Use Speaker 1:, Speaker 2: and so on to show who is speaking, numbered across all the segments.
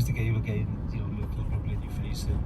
Speaker 1: just to get you again, you know, look lovely in your face. And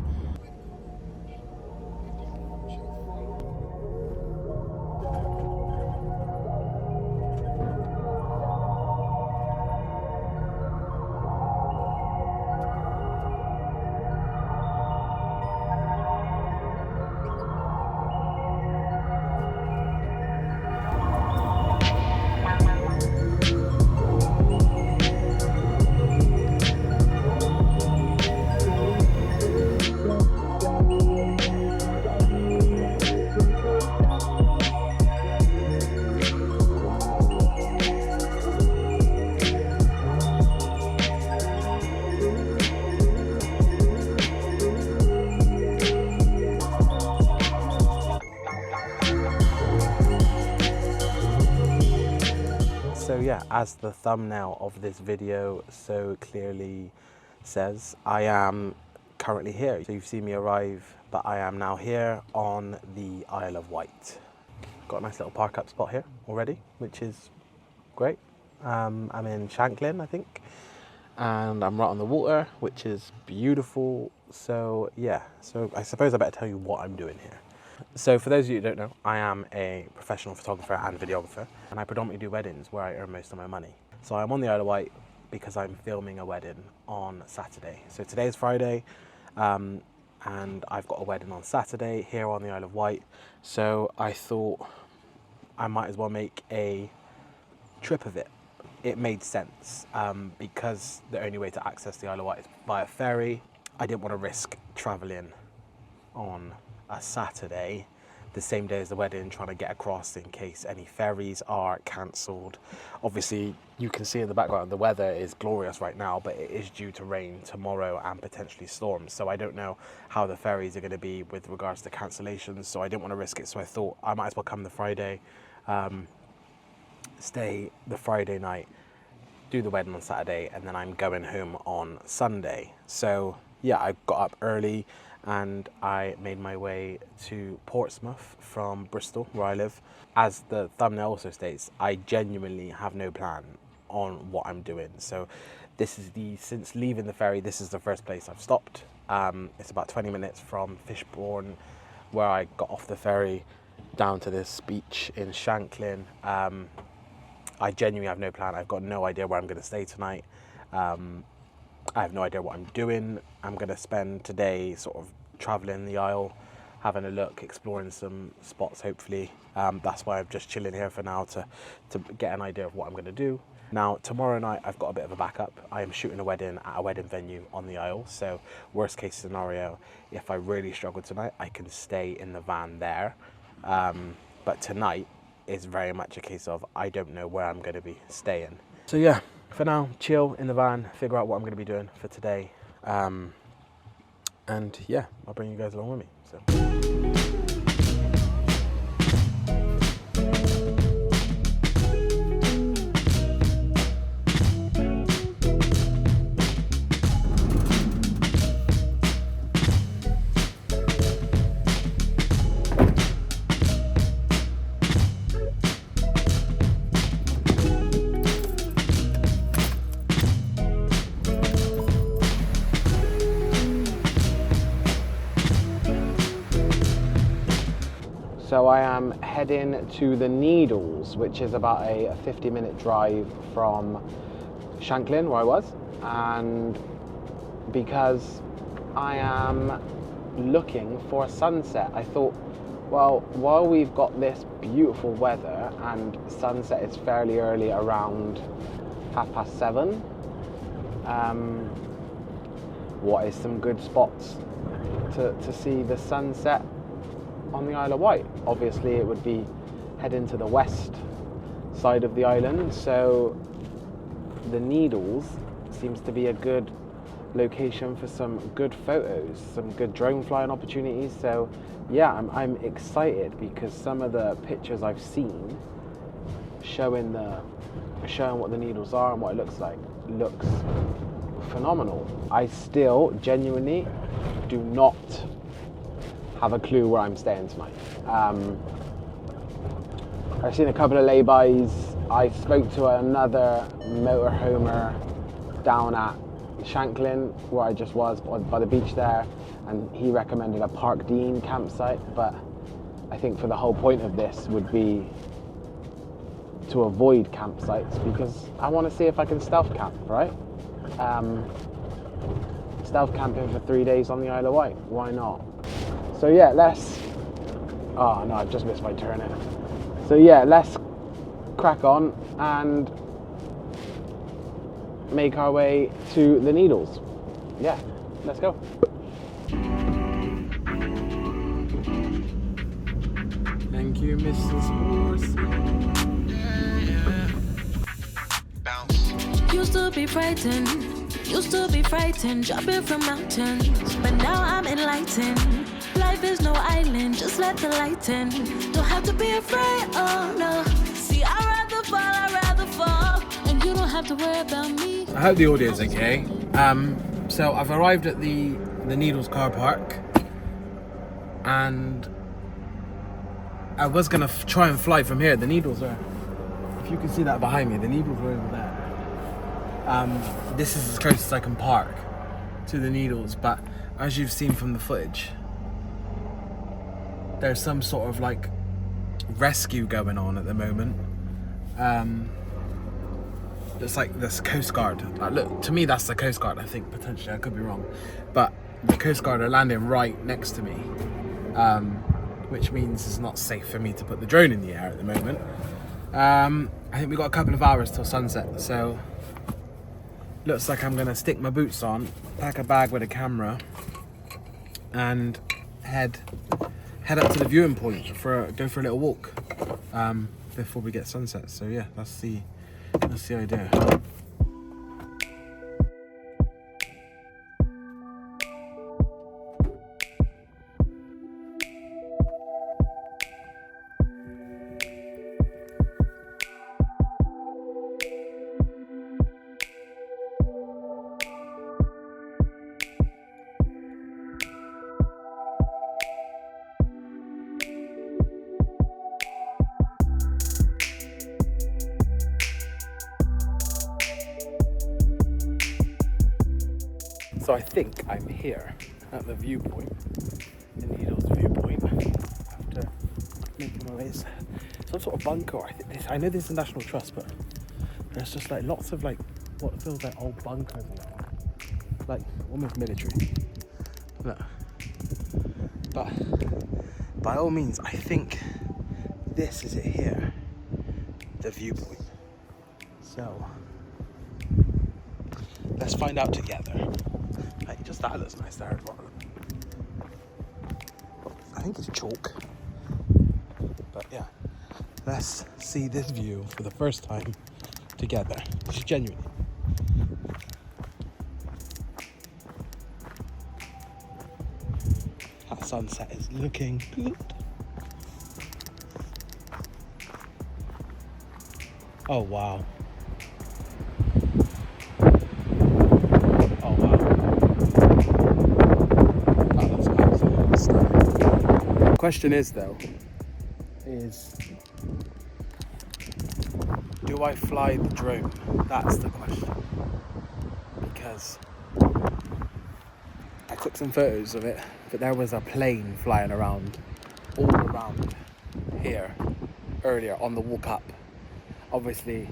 Speaker 2: So yeah, as the thumbnail of this video so clearly says, I am currently here. So you've seen me arrive, but I am now here on the Isle of Wight. Got a nice little park up spot here already, which is great. I'm in Shanklin, I think, and I'm right on the water, which is beautiful. So yeah, so I suppose I better tell you what I'm doing here. So for those of you who don't know, I am a professional photographer and videographer, and I predominantly do weddings where I earn most of my money. So I'm on the Isle of Wight because I'm filming a wedding on Saturday. So today is Friday, and I've got a wedding on Saturday here on the Isle of Wight. So I thought I might as well make a trip of it. It made sense because the only way to access the Isle of Wight is via ferry. I didn't want to risk traveling on a Saturday, the same day as the wedding, trying to get across in case any ferries are cancelled. Obviously, you can see in the background the weather is glorious right now, but it is due to rain tomorrow and potentially storms. So I don't know how the ferries are going to be with regards to cancellations. So I didn't want to risk it. So I thought I might as well come the Friday, stay the Friday night, do the wedding on Saturday, and then I'm going home on Sunday. So yeah, I got up early and I made my way to Portsmouth from Bristol, where I live. As the thumbnail also states, I genuinely have no plan on what I'm doing. So this is since leaving the ferry, this is the first place I've stopped. It's about 20 minutes from Fishbourne, where I got off the ferry, down to this beach in Shanklin. I genuinely have no plan. I've got no idea where I'm going to stay tonight. I have no idea what I'm doing. I'm going to spend today sort of traveling the Isle, having a look, exploring some spots hopefully. That's why I'm just chilling here for now to get an idea of what I'm going to do. Now, tomorrow night I've got a bit of a backup. I am shooting a wedding at a wedding venue on the Isle. So worst case scenario, if I really struggle tonight, I can stay in the van there. But tonight is very much a case of I don't know where I'm going to be staying. So yeah, for now, chill in the van, figure out what I'm going to be doing for today. And yeah, I'll bring you guys along with me. So. So I am heading to the Needles, which is about a 50-minute drive from Shanklin, where I was. And because I am looking for a sunset, I thought, well, while we've got this beautiful weather and sunset is fairly early, around 7:30, what is some good spots to see the sunset on the Isle of Wight? Obviously it would be heading to the west side of the island, so the Needles seems to be a good location for some good photos, some good drone flying opportunities. So yeah, I'm excited because some of the pictures I've seen showing what the Needles are and what it looks like looks phenomenal. I still genuinely do not have a clue where I'm staying tonight. I've seen a couple of laybys. I spoke to another motorhomer down at Shanklin, where I just was, by the beach there, and he recommended a Park Dean campsite, but I think for the whole point of this would be to avoid campsites, because I want to see if I can stealth camp, right? Stealth camping for 3 days on the Isle of Wight, why not? So yeah, oh no, I've just missed my turn in. So yeah, let's crack on and make our way to the Needles. Yeah, let's go. Thank you, Mrs. Horse.
Speaker 3: Used to be frightened, jumping from mountains, but now I'm enlightened. Life is no island, just let the light in. Don't have to be afraid, oh no. See, I'd rather fall, and you don't have to worry about me.
Speaker 2: I hope the audio's okay. So I've arrived at the Needles car park, and I was gonna try and fly from here. The Needles are, if you can see that behind me, the Needles are over there. This is as close as I can park to the Needles, but as you've seen from the footage, there's some sort of like rescue going on at the moment. It's like this Coast Guard. Like, look, to me that's the Coast Guard. I think potentially, I could be wrong, but the Coast Guard are landing right next to me, which means it's not safe for me to put the drone in the air at the moment. I think we've got a couple of hours till sunset, so looks like I'm gonna stick my boots on, pack a bag with a camera, and head up to the viewing point go for a little walk before we get sunset. So yeah, that's the idea. So I think I'm here at the viewpoint, the Needles viewpoint, after making my way. It's some sort of bunker. I know this is National Trust, but there's just like lots of like what feels like old bunkers, like almost military. Look. But by all means, I think this is it here, the viewpoint. So let's find out together. Just that looks nice there. I think it's chalk. But yeah, let's see this view for the first time together. Just genuinely. That sunset is looking good. Oh wow. Question is though, do I fly the drone? That's the question. Because I took some photos of it, but there was a plane flying around, all around here, earlier on the walk up. Obviously,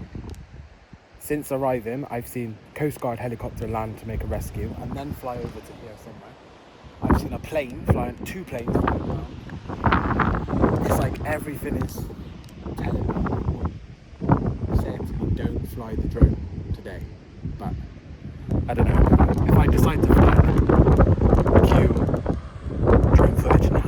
Speaker 2: since arriving, I've seen Coast Guard helicopter land to make a rescue and then fly over to here somewhere. I've seen a plane flying, 2 planes flying around. It's like everything is telling me, saying to me, don't fly the drone today. But I don't know. If I decide to fly it, cue drone footage now.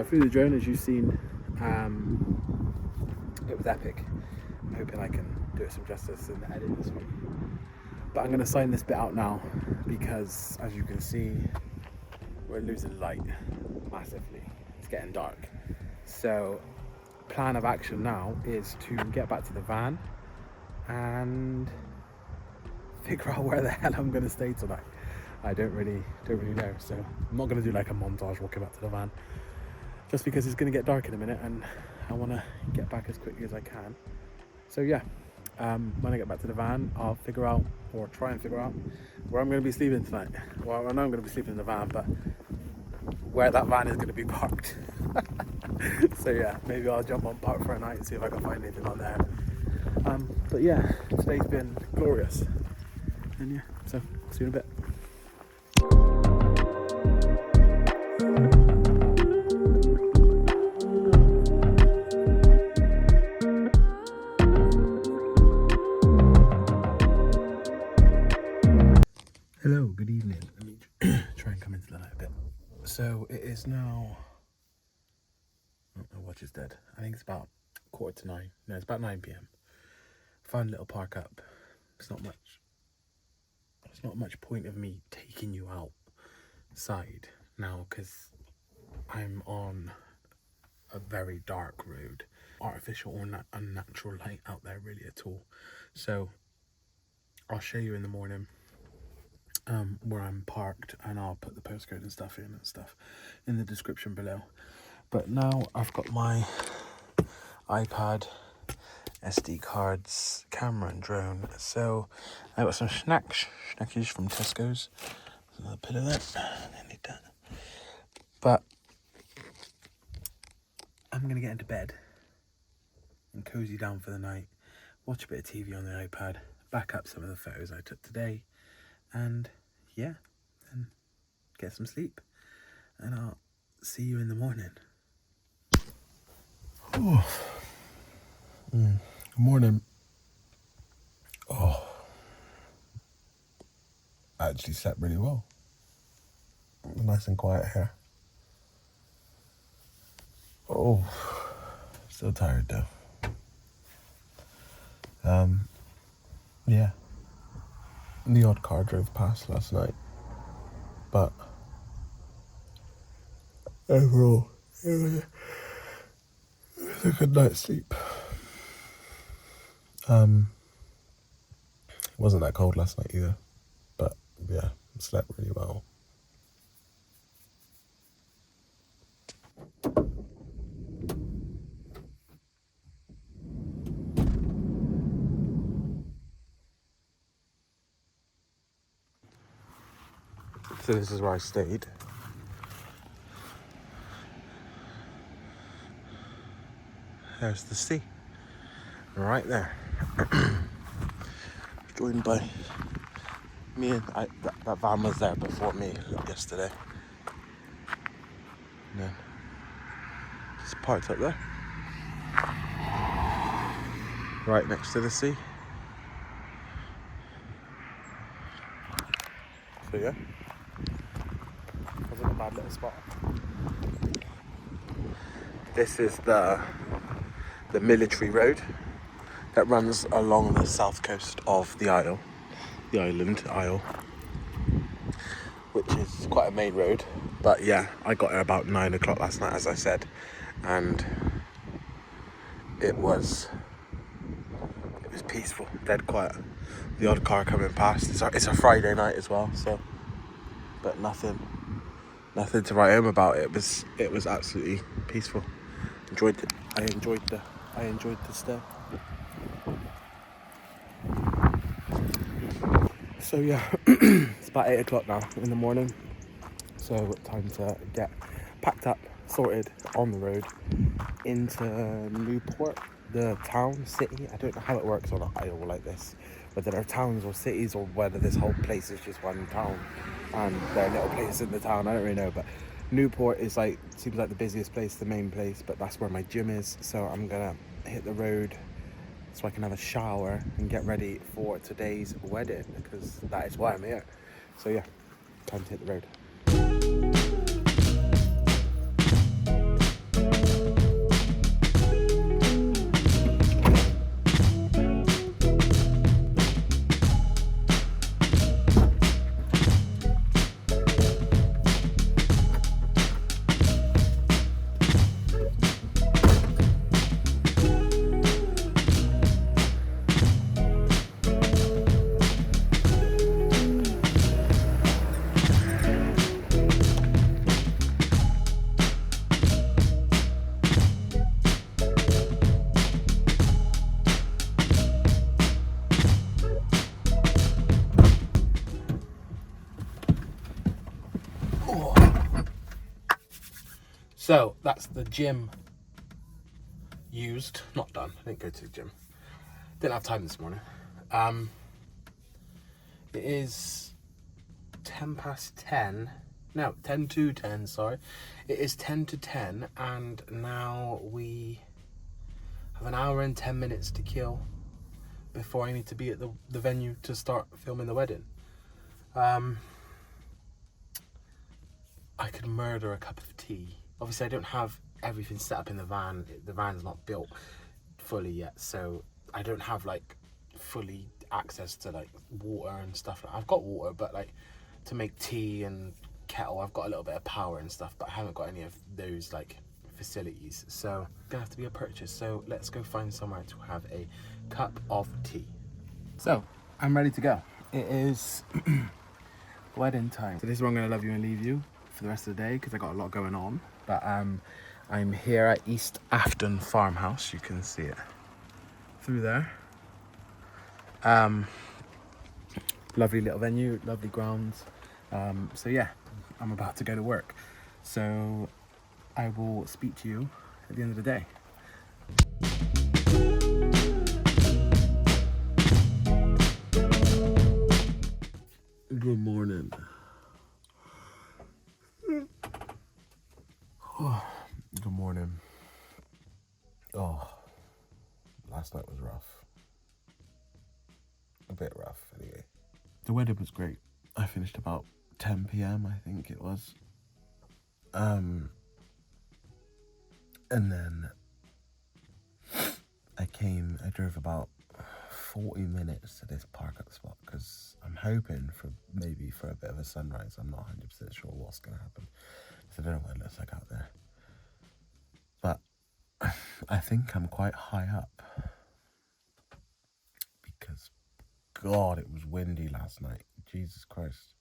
Speaker 2: I flew the drone, as you've seen. It was epic. I'm hoping I can do it some justice in the edit this week. But I'm going to sign this bit out now because, as you can see, we're losing light massively. It's getting dark. So, plan of action now is to get back to the van and figure out where the hell I'm going to stay tonight. I don't really know. So I'm not going to do like a montage walking back to the van, just because it's going to get dark in a minute and I want to get back as quickly as I can. So yeah, when I get back to the van, I'll figure out, or try and figure out, where I'm going to be sleeping tonight. Well, I know I'm going to be sleeping in the van, but where that van is going to be parked. So yeah, maybe I'll jump on Park for a night and see if I can find anything on there. But yeah, today's been glorious. And yeah, so see you in a bit. Hello, good evening. Let me try and come into the light a bit. So it is now, oh, my watch is dead. I think it's about 9:15. No, it's about 9 p.m. Found a little park up. It's not much point of me taking you outside now because I'm on a very dark road. Artificial or unnatural light out there really at all. So I'll show you in the morning where I'm parked, and I'll put the postcode and stuff in the description below. But now I've got my iPad, SD cards, camera and drone. So I got some snackies from Tesco's. Another pillow there. I need that. But I'm gonna get into bed and cozy down for the night, watch a bit of TV on the iPad, back up some of the photos I took today, and yeah, then get some sleep. And I'll see you in the morning. Oh. Good morning. Oh, I actually slept really well. Nice and quiet here. Oh, still tired though. Yeah. The odd car drove past last night, but overall, it was a good night's sleep. It wasn't that cold last night either, but yeah, slept really well. So this is where I stayed. There's the sea, right there. Joined by me, and that van was there before me yesterday. And then just parked up there, right next to the sea. So yeah, wasn't a bad little spot. This is the military road that runs along the south coast of the Isle, which is quite a main road. But yeah, I got there about 9 o'clock last night, as I said, and it was peaceful, dead quiet. The odd car coming past. It's a Friday night as well, so, but nothing to write home about. It was absolutely peaceful. I enjoyed the stay. So yeah, it's about 8 o'clock now in the morning. So time to get packed up, sorted, on the road into Newport, the town, city. I don't know how it works on an isle like this, whether they're towns or cities, or whether this whole place is just one town and there are little places in the town. I don't really know, but Newport is seems like the busiest place, the main place, but that's where my gym is. So I'm gonna hit the road so I can have a shower and get ready for today's wedding, because that is why I'm here. So yeah, time to hit the road. So that's the gym used, not done. I didn't go to the gym. Didn't have time this morning. It is 10 past 10. No, 10 to 10, sorry. It is 10 to 10, and now we have an hour and 10 minutes to kill before I need to be at the venue to start filming the wedding. I could murder a cup of tea. Obviously, I don't have everything set up in the van. The van's not built fully yet, so I don't have like fully access to like water and stuff. I've got water, but like to make tea and kettle, I've got a little bit of power and stuff, but I haven't got any of those like facilities. So gonna have to be a purchase. So let's go find somewhere to have a cup of tea. So I'm ready to go. It is wedding time. So this is where I'm gonna love you and leave you for the rest of the day because I got a lot going on. But I'm here at East Afton Farmhouse. You can see it through there. Lovely little venue, lovely grounds. So yeah, I'm about to go to work. So I will speak to you at the end of the day. Good morning. Oh, good morning. Oh, last night was rough. A bit rough, anyway. The wedding was great. I finished about 10 p.m, I think it was. And then I drove about 40 minutes to this park-up spot because I'm hoping for a bit of a sunrise. I'm not 100% sure what's going to happen. So I don't know what it looks like out there. But I think I'm quite high up because, God, it was windy last night. Jesus Christ.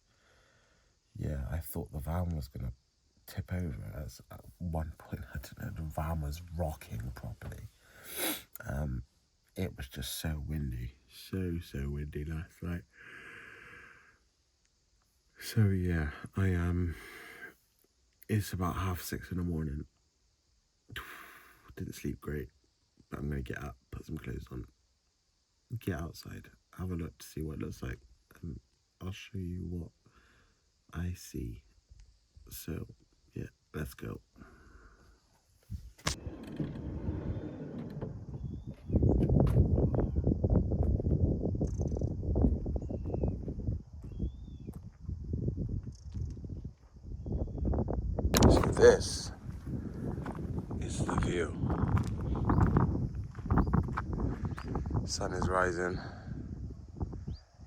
Speaker 2: Yeah, I thought the van was going to tip over. As at one point, I don't know, the van was rocking properly. It was just so windy. So windy last night. So yeah, it's about 6:30 in the morning. Didn't sleep great, but I'm going to get up, put some clothes on, get outside, have a look to see what it looks like, and I'll show you what I see. So yeah, let's go. So this is the view. Sun is rising.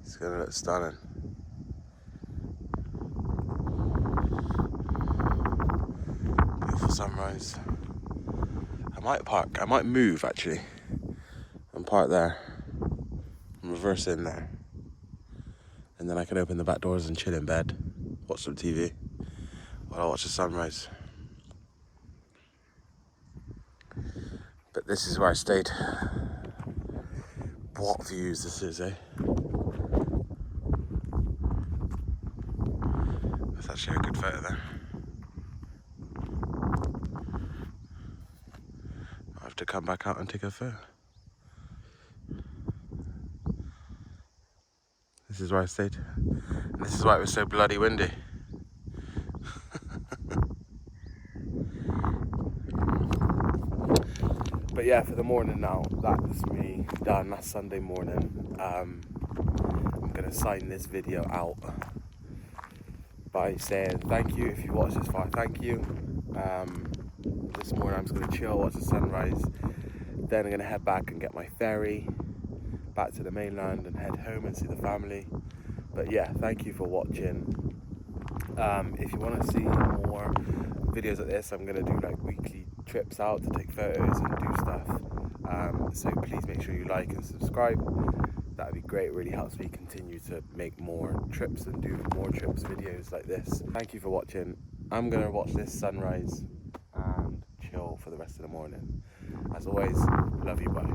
Speaker 2: It's gonna look stunning. Beautiful sunrise. I might move actually and park there and reverse in there. And then I can open the back doors and chill in bed, watch some TV while I watch the sunrise. But this is where I stayed. What views this is, eh? That's actually a good photo there. I have to come back out and take a photo. This is where I stayed. And this is why it was so bloody windy. But yeah, for the morning now, that's me done. That's Sunday morning. I'm gonna sign this video out by saying thank you. If you watched this far, thank you. This morning I'm just gonna chill, watch the sunrise. Then I'm gonna head back and get my ferry back to the mainland and head home and see the family. But yeah, thank you for watching. If you want to see more videos like this, I'm gonna do like weekly trips out to take photos and do stuff. So please make sure you like and subscribe. That would be great. It really helps me continue to make more trips and do more trips videos like this. Thank you for watching. I'm gonna watch this sunrise and chill for the rest of the morning. As always, love you, bye.